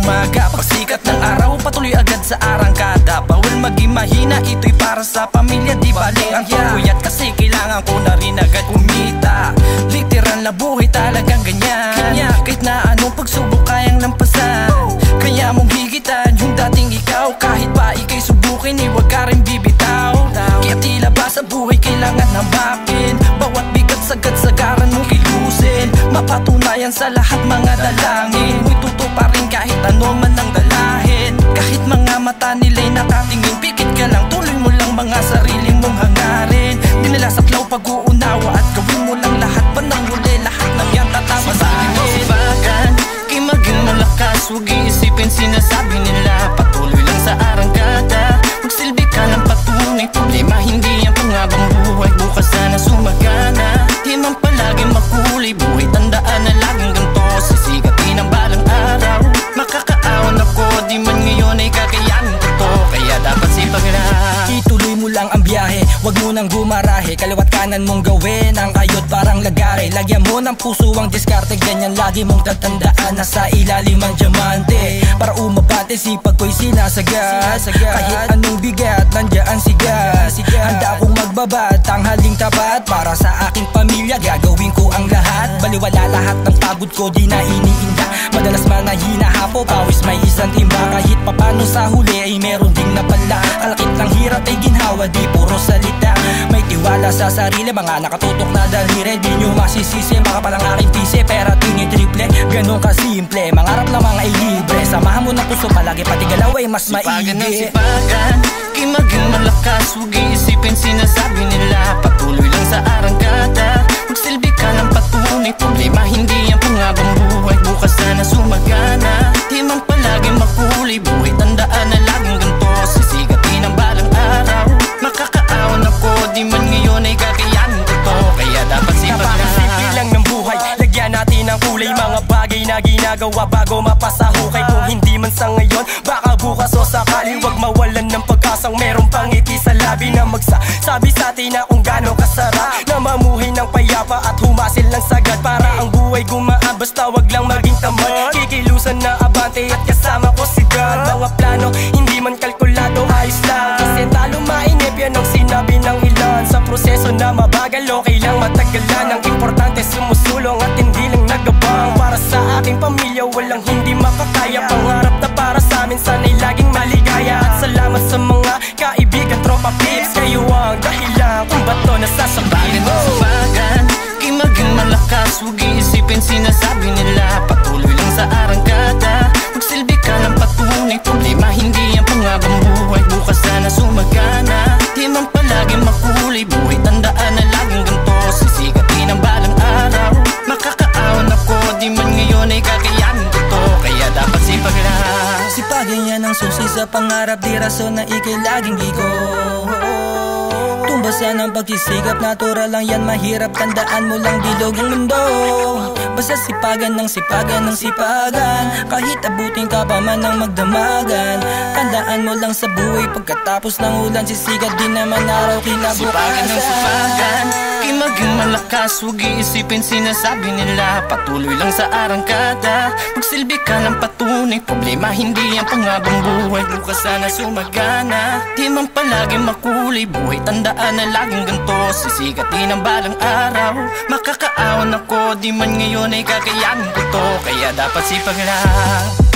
umaga. Pagsikat ng araw, patuloy agad sa arangkada. Bawal maging mahina, ito'y para sa pamilya. Di bali ang pagkuyat kasi kailangan ko na rin agad kumita. Literal na buhay talagang ganyan. Kahit na anong pagsubok kayang lampasan. Kaya mong higitan yung dating ikaw. Kahit pa ika'y subukin, huwag ka rin bibitaw. Kaya tila ba sa buhay kailangan hamakin. Bawat bigat sagad-sagaran mong kilusin. Mapatunayan sa lahat mga dalangin. Mo'y tutuparin kahit ano man ang dalahin. Kahit mga mata nila'y nakatingin, pikit ka lang, tuloy mo lang mga sarili mong hangarin. Di nila saklaw pag-uunawa at gawin mo lang lahat. Bandang huli lahat ng yan tatama sa akin. Sipagan, kay maging malakas, huwag iisipin sinasabi nila. Patuloy lang sa arangkada, magsilbi ka ng patunay. Problema hindi ang pangabang buhay, bukas sana sumagana. Di man palagi makulay buhay, tandaan na laging ganito. Sisigatin ang balang araw, makakaawan ako. Di man ngayon ay kakayanin ko to, kaya dapat sipaglan. Ituloy mo lang ang biyahe, wag mo nang gumarahe. Kaliwat kanan mong gawin ang kayot parang lagare. Lagyan mo ng puso ang diskarte, ganyan lagi mong tatandaan. Nasa ilalim ang diamante, para umabante sipag ko'y sinasagad. Kahit anong bigat, nandiyan si God. Handa akong magbabad, tanghaling tapat. Para sa aking pamilya, gagawin ko ang lahat. Baliwala lahat ng pagod ko, di na iniinda. Madalas manahina hapo, pawis may isang timba. Kahit papano sa huli ay meron ding napala. Kalakip ng hirap ay ginhawa, di puro salita. May tiwala sa sarili, mga nakatutok na daliri. Di nyo masisisi, makapal ang aking pisi. Pera tingin triple, ganun kasimple. Mangarap na mga ilibre, samahan mo ng puso palagi, pati galaw ay mas maigi. Sipagan ng sipagan, kay maging malakas, huwag iisipin sinasabi nila. Patuloy lang sa arangkada, magsilbi ka ng patunay. Problema hindi ang pangabang buhay, bukas sana sumagana. Di man palagi makulay buhay, tandaan na laging ganito. Sisigatin ang balang araw, makakaawan ako. Di man ngayon ay kakayanin ko to, kaya dapat sipaglan. Napakasimple lang ng buhay, lagyan natin ang kulay. Mga bagay na ginagawa bago mapasahukay. Kung hindi man sa ngayon, baka bukas o sakali. Huwag mawalan ng pag-asang meron pang ngiti sa labi na magsasabi sa atin na kung gano'ng kasarap na mamuhay ng payapa at humasil ng sagad. Para ang buhay gumaan, basta wag lang maging tamad. Kikilusan na abante at kasama ko si God. Mga plano, hindi man kalkulado, ayos lang. Kasi talo mainip, yan ang sinabi ng ilan. Sa proseso na mabagal, okay lang matagalan. Ang importante sumusulong at hindi lang nagabang. Para sa aking pamilya, walang hindi makakaya. Pangarap na para sa amin, sana'y laging maligaya. At salamat sa mga kaibigan, tropa pips. Kayo ang dahilan kung ba't to nasasabayan. Sipagan, kay maging malakas, huwag iisipin sinasabi nila. Patuloy lang sa arangkada, magsilbi ka ng patunay. Problema hindi ang pangabang buhay, bukas sana sumagana. Di man palagi makulay buhay, tandaan na laging ganito. Sisigatin ang balang araw, makakaawan ako. Di man ngayon ay kakayanin ko to, kaya dapat sipaglan. Sipagan yan ang susi sa pangarap, di rason na ikay laging gigo. Tumbasan ang pagsisigap, natural lang yan, mahirap. Tandaan mo lang bilog ang mundo. Basta sipagan ng sipagan ng sipagan. Kahit abutin ka pa man ng magdamagan. Tandaan mo lang sa buhay, pagkatapos ng ulan, sisigat din naman araw kinabukasan. Sipagan ng sipagan, kay maging malakas, huwag iisipin sinasabi nila. Patuloy lang sa arangkada, magsilbi ka ng patunay. Problema hindi ang pangabang buhay, bukas sana sumagana. Di man palagi makulay buhay, tandaan na laging ganito. Sisigatin ang balang araw, makakaawan ako. Di man ngayon ay kakayanin ko to, kaya dapat sipaglan.